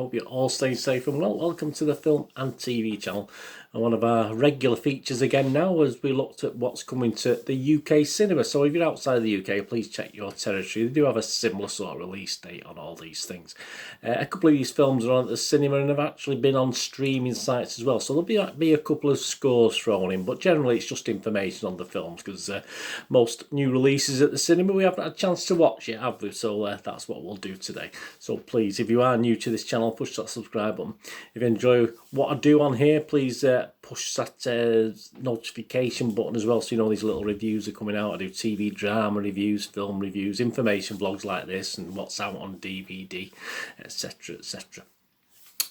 hope you're all staying safe and well. Welcome to the Film and TV channel, and one of our regular features again now as we looked at what's coming to the UK cinema. So if you're outside the UK, please check your territory. They do have a similar sort of release date on all these things. A couple of these films are on at the cinema and have actually been on streaming sites as well, so there'll be a couple of scores thrown in, but generally it's just information on the films, because most new releases at the cinema we haven't had a chance to watch yet, have we? So that's what we'll do today. So please, if you are new to this channel, push that subscribe button. If you enjoy what I do on here, please push that notification button as well, so you know these little reviews are coming out. I do TV drama reviews, film reviews, information vlogs like this, and what's out on DVD, etc, etc.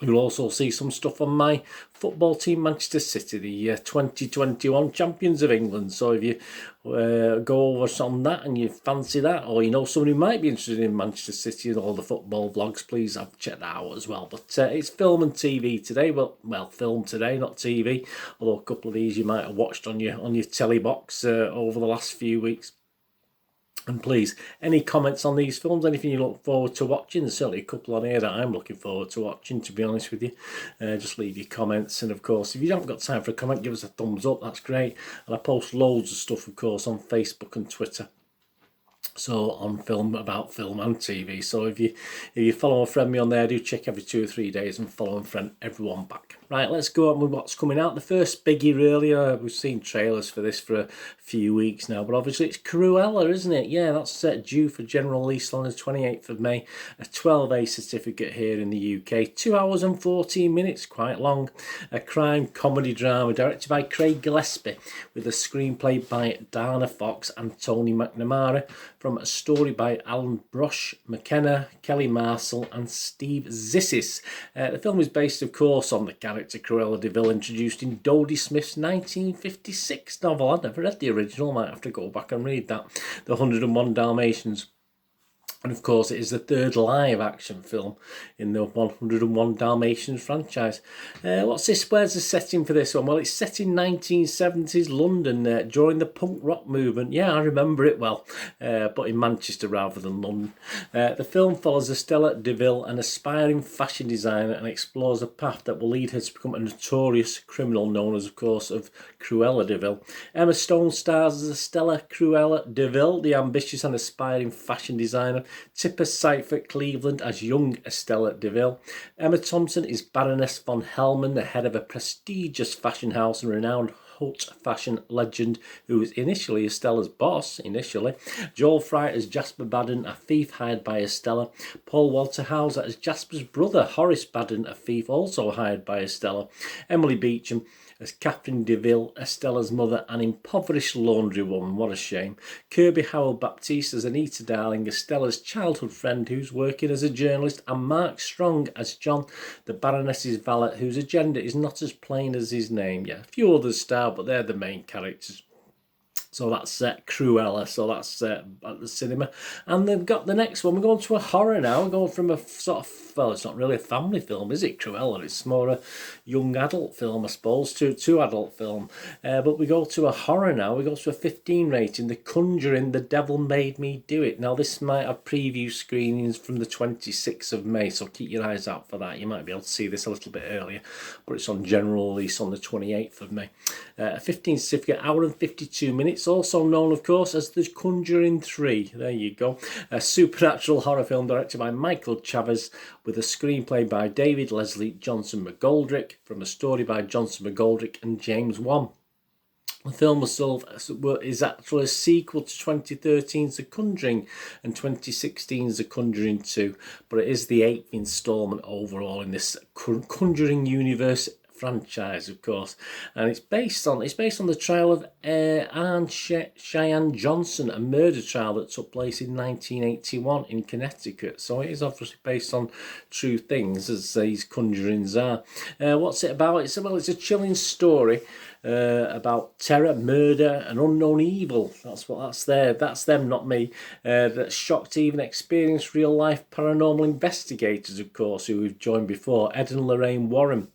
You'll also see some stuff on my football team, Manchester City, the 2021 champions of England. So if you go over on that and you fancy that, or you know someone who might be interested in Manchester City and all the football vlogs, please have check that out as well. But it's film and TV today. Well, film today, not TV. Although a couple of these you might have watched on your telly box over the last few weeks. And please, any comments on these films, anything you look forward to watching? There's certainly a couple on here that I'm looking forward to watching, to be honest with you. Just leave your comments, and of course, if you haven't got time for a comment, give us a thumbs up, that's great. And I post loads of stuff, of course, on Facebook and Twitter. So on about film and TV. So if you follow a friend me on there, do check every 2 or 3 days and follow and friend everyone back. Right, let's go on with what's coming out. The first biggie really, we've seen trailers for this for a few weeks now, but obviously it's Cruella, isn't it? Yeah, that's due for general release on the 28th of May. A 12A certificate here in the UK. 2 hours and 14 minutes, quite long. A crime comedy drama directed by Craig Gillespie, with a screenplay by Dana Fox and Tony McNamara, from a story by Alan Brush, McKenna, Kelly Marcel and Steve Zissis. The film is based, of course, on the character Cruella de Vil, introduced in Dodie Smith's 1956 novel. I've never read the original, might have to go back and read that. The 101 Dalmatians. And of course, it is the third live action film in the 101 Dalmatians franchise. What's this? Where's the setting for this one? Well, it's set in 1970s London during the punk rock movement. Yeah, I remember it well, but in Manchester rather than London. The film follows Estella de Vil, an aspiring fashion designer, and explores a path that will lead her to become a notorious criminal known as, of course, of Cruella de Vil. Emma Stone stars as Estella Cruella de Vil, the ambitious and aspiring fashion designer. Tipper Seifert Cleveland as young Estella de Vil. Emma Thompson is Baroness von Hellman, the head of a prestigious fashion house and renowned haute fashion legend, who was initially Estella's boss. Joel Fry as Jasper Baden, a thief hired by Estella. Paul Walter Hauser as Jasper's brother, Horace Baden, a thief also hired by Estella. Emily Beecham as Catherine de Vil, Estella's mother, an impoverished laundry woman. What a shame. Kirby Howell Baptiste as Anita Darling, Estella's childhood friend who's working as a journalist, and Mark Strong as John, the Baroness's valet, whose agenda is not as plain as his name. Yeah, a few others star, but they're the main characters. So that's Cruella, so that's at the cinema. And they've got the next one. We're going to a horror now. We're going from a sort of, well, it's not really a family film, is it, Cruella? It's more a young adult film, I suppose, to adult film. But we go to a horror now. We go to a 15 rating, The Conjuring, The Devil Made Me Do It. Now, this might have preview screenings from the 26th of May, so keep your eyes out for that. You might be able to see this a little bit earlier, but it's on general release on the 28th of May. A 15 certificate, hour and 52 minutes. Also known, of course, as The Conjuring 3. There you go. A supernatural horror film directed by Michael Chavez, with a screenplay by David Leslie Johnson McGoldrick, from a story by Johnson McGoldrick and James Wan. The film is actually a sequel to 2013's The Conjuring and 2016's The Conjuring 2, but it is the 8th instalment overall in this Conjuring universe franchise, of course, and it's based on the trial of Anne Cheyenne Johnson, a murder trial that took place in 1981 in Connecticut. So it is obviously based on true things, as these Conjurings are. What's it about? It's a chilling story about terror, murder, and unknown evil. That's them, not me. That shocked even experienced real life paranormal investigators, of course, who we've joined before, Ed and Lorraine Warren.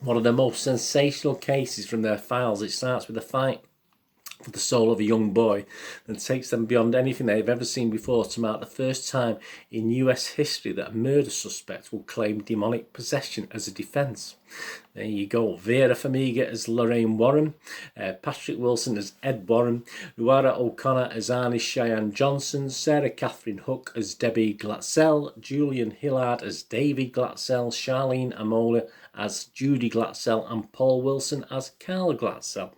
One of the most sensational cases from their files. It starts with a fight for the soul of a young boy and takes them beyond anything they've ever seen before to mark the first time in US history that a murder suspect will claim demonic possession as a defence. There you go. Vera Farmiga as Lorraine Warren, Patrick Wilson as Ed Warren, Ruara O'Connor as Arnie Cheyenne Johnson, Sarah Catherine Hook as Debbie Glatzel, Julian Hillard as Davy Glatzel, Charlene Amola as Judy Glatzel, and Paul Wilson as Carl Glatzel.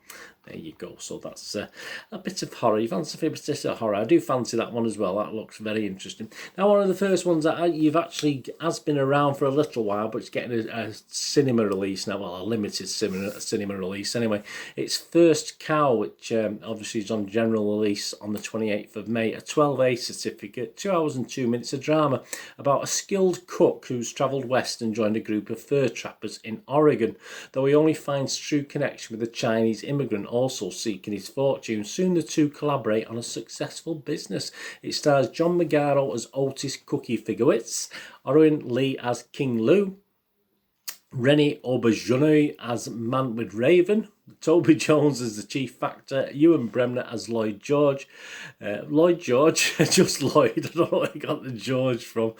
There you go. So that's a bit of horror. You fancy a bit of horror? I do fancy that one as well. That looks very interesting. Now, one of the first ones that you've actually has been around for a little while, but it's getting a cinema release now. Well, a limited cinema release. Anyway, it's First Cow, which obviously is on general release on the 28th of May. A 12A certificate, 2 hours and 2 minutes. A drama about a skilled cook who's travelled west and joined a group of fur trappers in Oregon. Though he only finds true connection with a Chinese immigrant also seeking his fortune, soon the two collaborate on a successful business. It stars John Magaro as Otis Cookie Figowitz, Owen Lee as King Lou, Rennie Auberjonois as Mantwood Raven, Toby Jones as the chief factor, Ewan Bremner as Lloyd George. Lloyd George, just Lloyd, I don't know where he got the George from.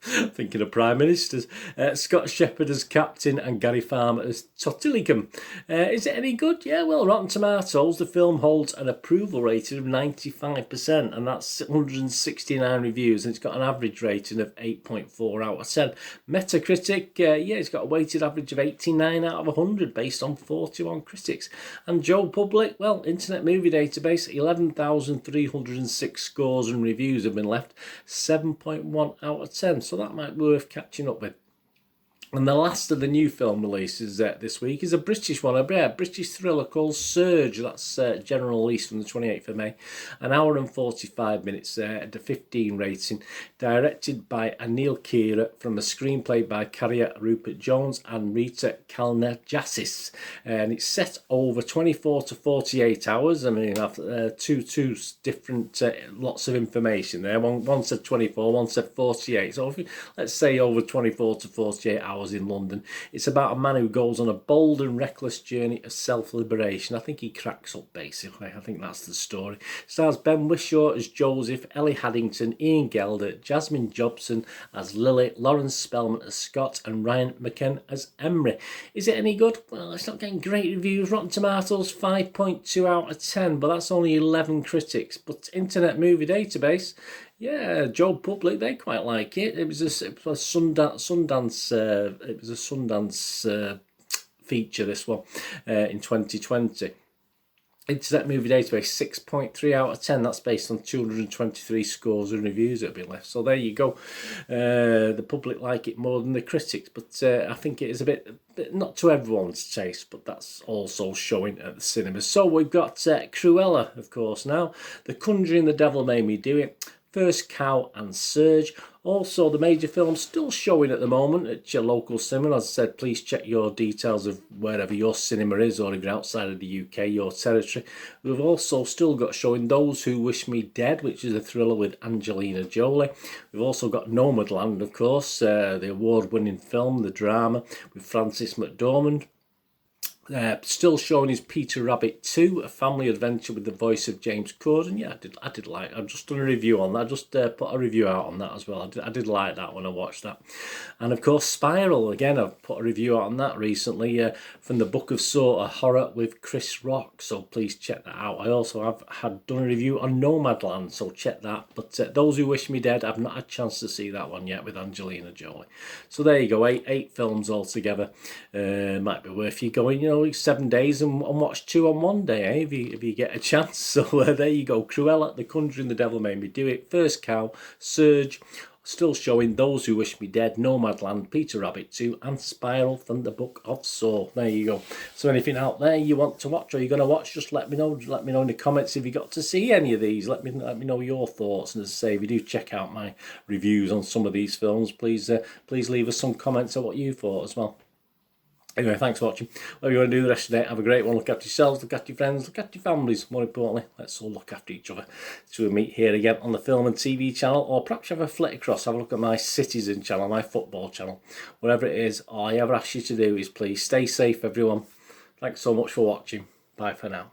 Thinking of Prime Ministers. Scott Shepherd as Captain and Gary Farmer as Totilicum. Is it any good? Yeah, well, Rotten Tomatoes, the film holds an approval rating of 95%, and that's 169 reviews, and it's got an average rating of 8.4 out of 10. Metacritic, yeah, it's got a weighted average of 89 out of 100 based on 41 critics. And Joe Public, well, Internet Movie Database, 11,306 scores and reviews have been left, 7.1 out of 10. So that might be worth catching up with. And the last of the new film releases this week is a British one, a British thriller called Surge. That's general release from the 28th of May. An hour and 45 minutes at a 15 rating. Directed by Anil Kira from a screenplay by Carrier Rupert Jones and Rita Kalnajasis. And it's set over 24 to 48 hours. I mean, two different lots of information there. One said 24, one said 48. So let's say over 24 to 48 hours in London. It's about a man who goes on a bold and reckless journey of self-liberation. I think he cracks up, basically. I think that's the story. Stars Ben Whishaw as Joseph, Ellie Haddington, Ian Gelder, Jasmine Jobson as Lily, Lawrence Spellman as Scott, and Ryan McKen as Emery. Is it any good? Well, it's not getting great reviews. Rotten Tomatoes 5.2 out of 10, but that's only 11 critics. But Internet Movie Database, yeah, Joe Public, they quite like it. It was a Sundance feature, this one, in 2020. Internet Movie Database 6.3 out of 10. That's based on 223 scores and reviews that have been left. So there you go. The public like it more than the critics, but I think it is a bit not to everyone's taste, but that's also showing at the cinemas. So we've got Cruella, of course, now. The Conjuring, The Devil Made Me Do It, First Cow, and Surge. Also, the major films still showing at the moment at your local cinema. As I said, please check your details of wherever your cinema is, or if you're outside of the UK, your territory. We've also still got showing Those Who Wish Me Dead, which is a thriller with Angelina Jolie. We've also got Nomadland, of course, the award-winning film, the drama with Frances McDormand. Still showing is Peter Rabbit 2, a family adventure with the voice of James Corden. Yeah, I did like it. I've just done a review on that. I just put a review out on that as well. I did like that when I watched that. And of course, Spiral, again, I've put a review out on that recently, from the Book of Saw, a horror with Chris Rock. So please check that out. I also have done a review on Nomadland, so check that. But Those Who Wish Me Dead, I've not had a chance to see that one yet with Angelina Jolie. So there you go, eight films altogether. Might be worth you going, 7 days and watch 2 on one day, eh? If you get a chance. So there you go. Cruella, The Conjuring, The Devil Made Me Do It, First Cow, Surge, still showing Those Who Wish Me Dead, Nomadland, Peter Rabbit 2, and Spiral from the Book of Saw. There you go. So anything out there you want to watch or you're going to watch, just let me know. Just let me know in the comments if you got to see any of these. Let me know your thoughts. And as I say, if you do check out my reviews on some of these films, please leave us some comments on what you thought as well. Anyway, thanks for watching. Whatever you want to do the rest of the day, have a great one. Look after yourselves, look after your friends, look after your families. More importantly, let's all look after each other. So we'll meet here again on the Film and TV channel, or perhaps have a flick across, have a look at my Citizen channel, my football channel. Whatever it is, all I ever ask you to do is please stay safe, everyone. Thanks so much for watching. Bye for now.